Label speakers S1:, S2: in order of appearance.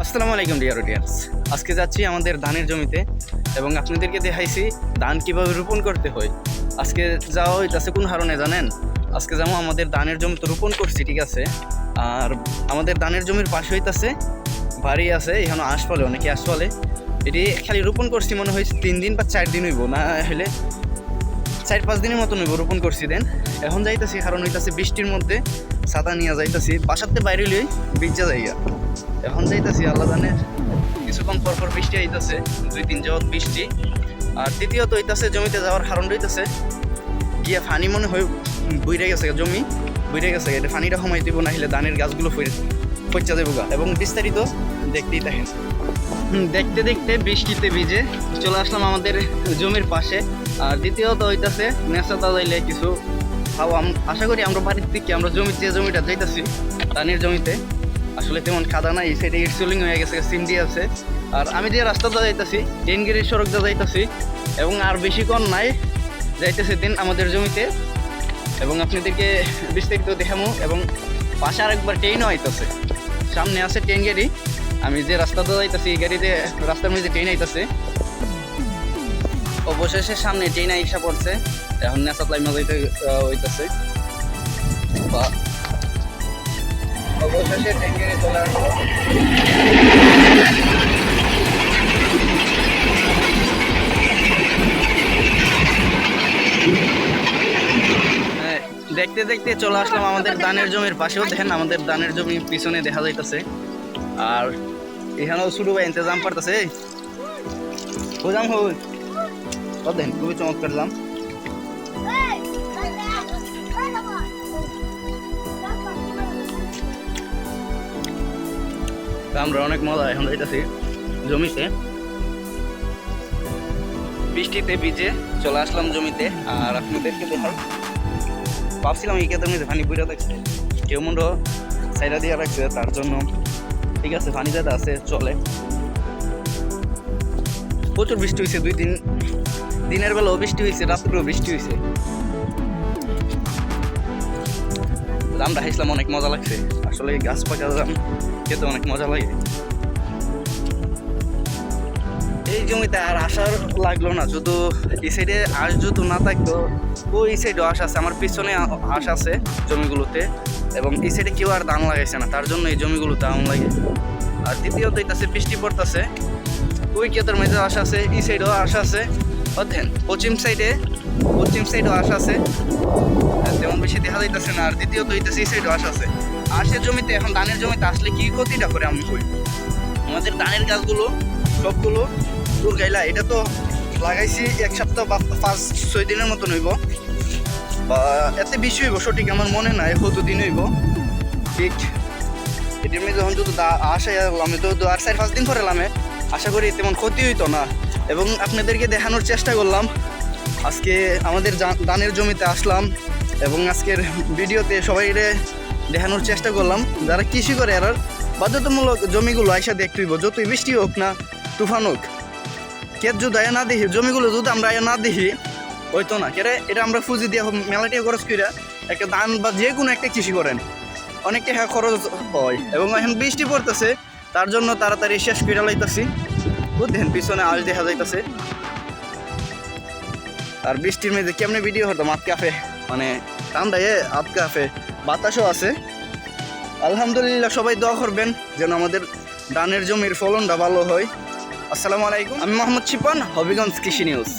S1: আসসালামু আলাইকুম dear audience. আজকে যাচ্ছি আমাদের ধানের জমিতে এবং আপনাদেরকে দেখাইছি ধান কীভাবে রোপণ করতে হয়। আজকে যাওয়া হইতাছে কোন কারণে জানেন? আজকে যেমন আমাদের ধানের জমি তো রোপণ করছি, ঠিক আছে, আর আমাদের ধানের জমির পাশে হইতাছে বাড়ি আছে, এখানে আঁশ ফলে, অনেকে আঁশ ফলে। এটি খালি রোপণ করছি মনে হয় 3 দিন বা 4 দিন হইব, না হলে 4-5 দিনের মতন হইব রোপণ করছি। দেন এখন যাইতাছি, কারণ হইতাছে বৃষ্টির মধ্যে ছাতা নিয়ে যাইতাছি, বাসাতে বাইরে লই ভিজা যাইয়া। এখন যাইতাছি, আল্লাহ জানে কিছুক্ষণ পর বৃষ্টি আইতাছে, 2-3 যাওয়াত বৃষ্টি। আর তৃতীয়ত হইতাছে জমিতে যাওয়ার কারণ হইতাছে গিয়া ফানি মনে হয় বইরে গেছে, জমি বইরে গেছে, এটা ফানিটা সময় দিব, না হলে ধানের গাছগুলো পচা যাবো গা। এবং বিস্তারিত দেখতেই দেখেন। দেখতে দেখতে বৃষ্টিতে ভিজে চলে আসলাম আমাদের জমির পাশে। আর দ্বিতীয়ত হইতাছে নেশাতা যাইলে কিছু খাওয়া। আশা করি আমরা বাড়ির থেকে আমরা যে জমিটা যাইতাছি ধানের জমিতে আসলে তেমন খাদা নাই, সেটা ইটসুলিং হয়ে গেছে, সিন্ডি আছে। আর আমি যে রাস্তাটা যাইতাছি টেনগিরির সড়কটা যাইতাছি, এবং আর বেশিক্ষণ নাই যাইতেছে দিন আমাদের জমিতে, এবং আপনাদেরকে বিস্তারিত দেখামো। এবং পাশে আরেকবার ট্রেনও আইতাছে, সামনে আছে ট্রেন গাড়ি। আমি যে রাস্তাটা যাইতাছি এই গাড়িতে রাস্তার মধ্যে ট্রেন আইতাছে, অবশেষে সামনে ট্রেন আইসা পড়ছে। এখন নেশা লাইমা যাইতে হইতাছে, বা অবশেষে ট্রেন গাড়ি চলে আসলো। দেখতে দেখতে চলে আসলাম আমাদের ধানের জমির পাশেও। দেখেন আমাদের ধানের জমি পিছনে দেখা যাইতেছে, আর এখানেও শুরু ভাই ইন্তজাম করতেছে। বুঝলাম হই দেখেন, খুবই চমৎকার দাম। আমরা অনেক মজা এখন যাইতেছি জমিতে, বৃষ্টিতে ভিজে চলে আসলাম জমিতে। আর আপনাদেরকে দেখাই, ভাবছিলাম এই ক্ষেতের মধ্যে পানি বুড়া থাকছে, কেউ মন্ড সাইডা দিয়ে রাখছে, তার জন্য ঠিক আছে পানি যাতে আছে চলে। প্রচুর বৃষ্টি হয়েছে, 2-3 দিনের বেলাও বৃষ্টি হয়েছে, রাত্রেও বৃষ্টি হয়েছে। জামটা খাইছিলাম, অনেক মজা লাগছে। আসলে গাছ পাকা জাম খেতে অনেক মজা লাগে। এই জমিতে আর আসার লাগলো না, শুধু এই সাইডে আশ যদি না থাকতো, ওই সাইডেও আশ আছে, আমার পিছনে আশ আছে জমিগুলোতে, এবং এই সাইডে কেউ আর ধান লাগাইছে না, তার জন্য এই জমিগুলোতে আম লাগে। আর দ্বিতীয়ত হইতাছে বৃষ্টি পড়তেছে, ওই ক্ষেতের মধ্যে আশ আছে, এই সাইডেও আশ আছে, অধ্যেন পশ্চিম সাইডেও আশ আছে, তেমন বেশি দেখা যাইতেছে না। আর দ্বিতীয়ত হইতেছে এই সাইডেও আশ আছে। আশের জমিতে এখন ধানের জমিতে আসলে কি ক্ষতিটা করে আমি কই, আমাদের ধানের গাছগুলো সবগুলো দূর গাইলা। এটা তো লাগাইছি 1 সপ্তাহ বা 5-6 দিনের মতন হইব, বা এতে বেশি হইব, সঠিক আমার মনে নাই কতদিন হইব ঠিক। এটির মধ্যে যখন যদি আসে আমি তো 4-5 দিন পরে এলামে, আশা করি তেমন ক্ষতি হইতো না। এবং আপনাদেরকে দেখানোর চেষ্টা করলাম, আজকে আমাদের ধানের জমিতে আসলাম, এবং আজকের ভিডিওতে সবাই দেখানোর চেষ্টা করলাম যারা কৃষি করে এরার বাধ্যতামূলক জমিগুলো আইসা দেখতে হইব, যতই বৃষ্টি হোক না তুফান হোক। ক্ষেত যদি আয়া না দেখি, জমিগুলো যদি আমরা আয়া না দেখি হইতো না। কেরে এটা আমরা ফুজি দিয়ে মেলাটিয়া খরচ করে একটা ধান বা যে কোনো একটা কৃষি করেন, অনেক টাকা খরচ হয়। এবং এখন বৃষ্টি পড়তেছে, তার জন্য তাড়াতাড়ি শেষ করে লাইতেছি। বুঝলেন পিছনে আশ দেখা যাইতেছে। আর বৃষ্টির মধ্যে কেমনে ভিডিও হতো, আতকাফে মানে ঠান্ডায় আতকাফে, বাতাসও আছে। আলহামদুলিল্লাহ, সবাই দোয়া করবেন যেন আমাদের ধানের জমির ফলনটা ভালো হয়। আসসালামু আলাইকুম, আমি মোহাম্মদ শিপন, হবিগঞ্জ কৃষি নিউজ।